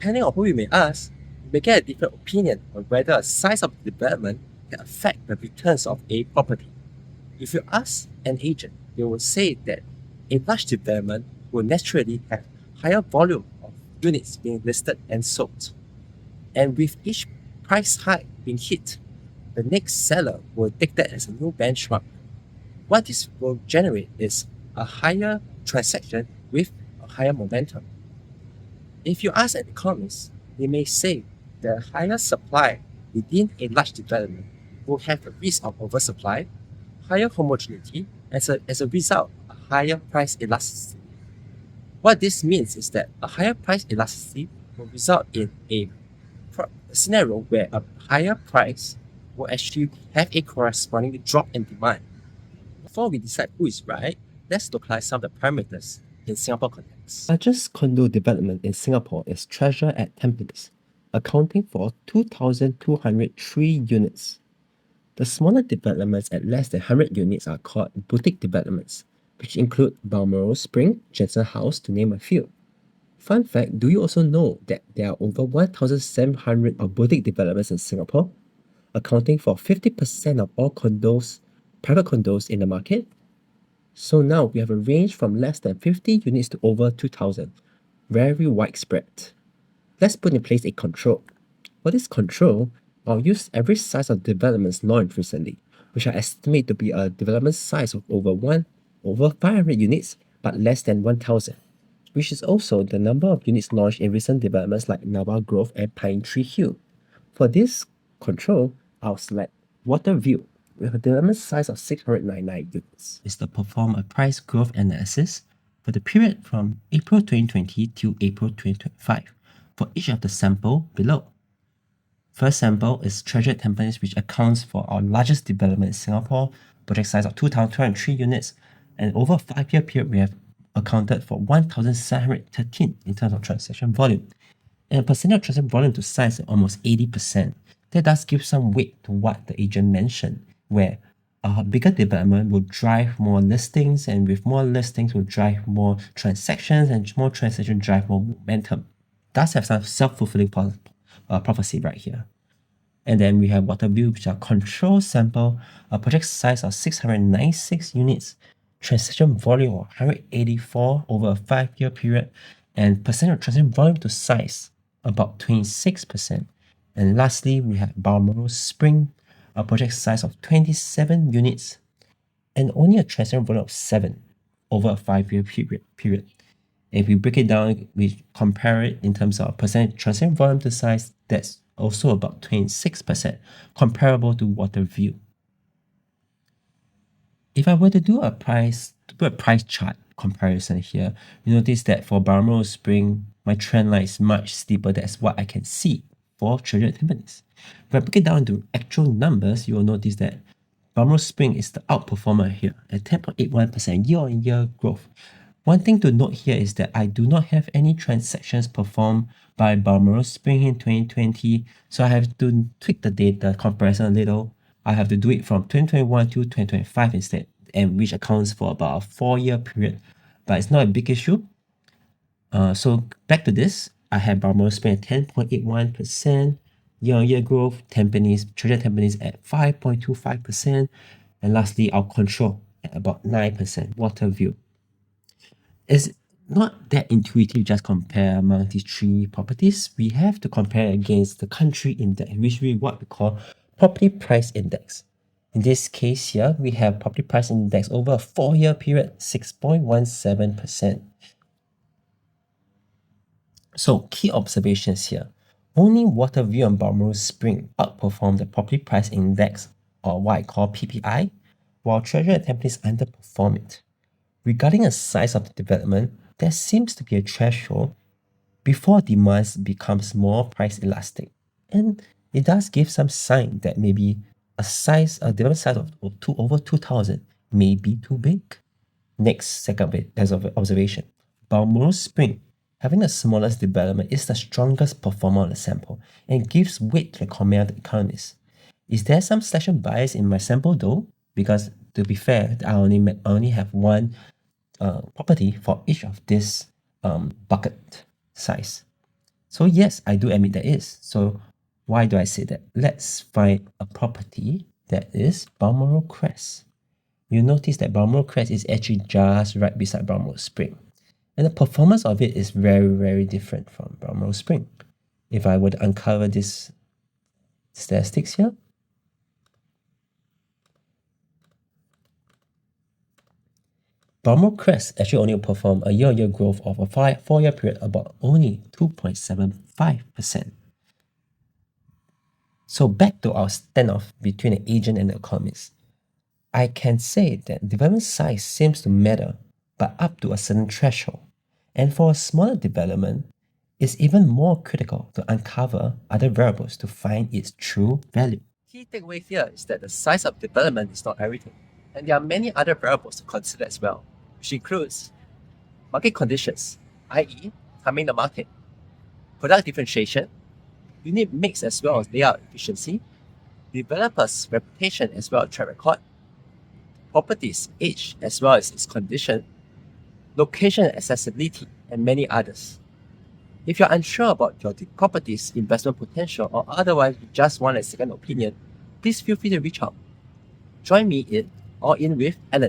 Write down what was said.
Depending on who you may ask, you may get a different opinion on whether a size of development can affect the returns of a property. If you ask an agent, they will say that a large development will naturally have higher volume of units being listed and sold. And with each price hike being hit, the next seller will take that as a new benchmark. What this will generate is a higher transaction with a higher momentum. If you ask an economist, they may say the higher supply within a large development will have a risk of oversupply, higher homogeneity, as a result, a higher price elasticity. What this means is that a higher price elasticity will result in a scenario where a higher price will actually have a corresponding drop in demand. Before we decide who is right, let's localize some of the parameters in Singapore context. Largest condo development in Singapore is Treasure at Tampines, accounting for 2,203 units. The smaller developments at less than 100 units are called boutique developments, which include Balmoral Spring, Jensen House, to name a few. Fun fact, do you also know that there are over 1,700 of boutique developments in Singapore, accounting for 50% of all condos, private condos in the market? So now we have a range from less than 50 units to over 2,000. Very widespread. Let's put in place a control. For this control, I'll use average size of developments launched recently, which I estimate to be a development size of over 500 units, but less than 1,000, which is also the number of units launched in recent developments like Nava Grove and Pine Tree Hill. For this control, I'll select Water View with a development size of 699 units. Is to perform a price growth analysis for the period from April 2020 to April 2025 for each of the sample below. First sample is Treasure Tampines, which accounts for our largest development in Singapore, project size of 2,203 units, and over a 5-year period, we have accounted for 1,713 in terms of transaction volume. And a percentage of transaction volume to size is almost 80%. That does give some weight to what the agent mentioned, where a bigger development will drive more listings, and with more listings will drive more transactions, and more transactions drive more momentum. Does have some self-fulfilling prophecy right here. And then we have Waterview, which are control sample, a project size of 696 units, transaction volume of 184 over a 5-year period, and percent of transaction volume to size, about 26%. And lastly, we have Balmoral Spring, a project size of 27 units, and only a transaction volume of 7 over a 5-year period. If we break it down, we compare it in terms of percent transaction volume to size, that's also about 26%, comparable to Waterview. If I were to do a price chart comparison here, you notice that for Balmoral Spring, my trend line is much steeper. That's what I can see for Treasure at Tampines. If I break it down into actual numbers, you will notice that Balmoral Spring is the outperformer here at 10.81% year-on-year growth. One thing to note here is that I do not have any transactions performed by Balmoral Spring in 2020, so I have to tweak the data comparison a little. I have to do it from 2021 to 2025 instead, and which accounts for about a 4-year period, but it's not a big issue. So back to this, I have Balmoral Spring at 10.81% year-on-year growth, Treasure Tampines at 5.25%, and lastly, our control at about 9%, Waterview. It's not that intuitive just compare among these three properties. We have to compare against the country index, which is what we call property price index. In this case here, we have property price index over a 4-year period, 6.17%. So key observations here. Only Waterview and Balmoral Spring outperform the property price index, or what I call PPI, while Treasure at Tampines underperform it. Regarding the size of the development, there seems to be a threshold before demand becomes more price elastic. And it does give some sign that maybe a development size of over 2,000 may be too big. Next second observation. Balmoral Spring, having the smallest development, is the strongest performer on the sample and gives weight to the comment of the economists. Is there some selection bias in my sample though? Because to be fair, I only have one property for each of this bucket size. So yes, I do admit there is. So why do I say that? Let's find a property that is Balmoral Crest. You notice that Balmoral Crest is actually just right beside Balmoral Spring. And the performance of it is very, very different from Balmoral Spring. If I were to uncover this statistics here, Balmoral Crest actually only performed a year-on-year growth of a 4-year period about only 2.75%. So back to our standoff between an agent and an economist. I can say that development size seems to matter, but up to a certain threshold. And for a smaller development, it's even more critical to uncover other variables to find its true value. Key takeaway here is that the size of development is not everything, and there are many other variables to consider as well, which includes market conditions, i.e., timing the market, product differentiation, unit mix as well as layout efficiency, developers' reputation as well as track record, property's age as well as its condition, location and accessibility, and many others. If you're unsure about your property's investment potential or otherwise you just want a second opinion, please feel free to reach out. Join me in or in with Alan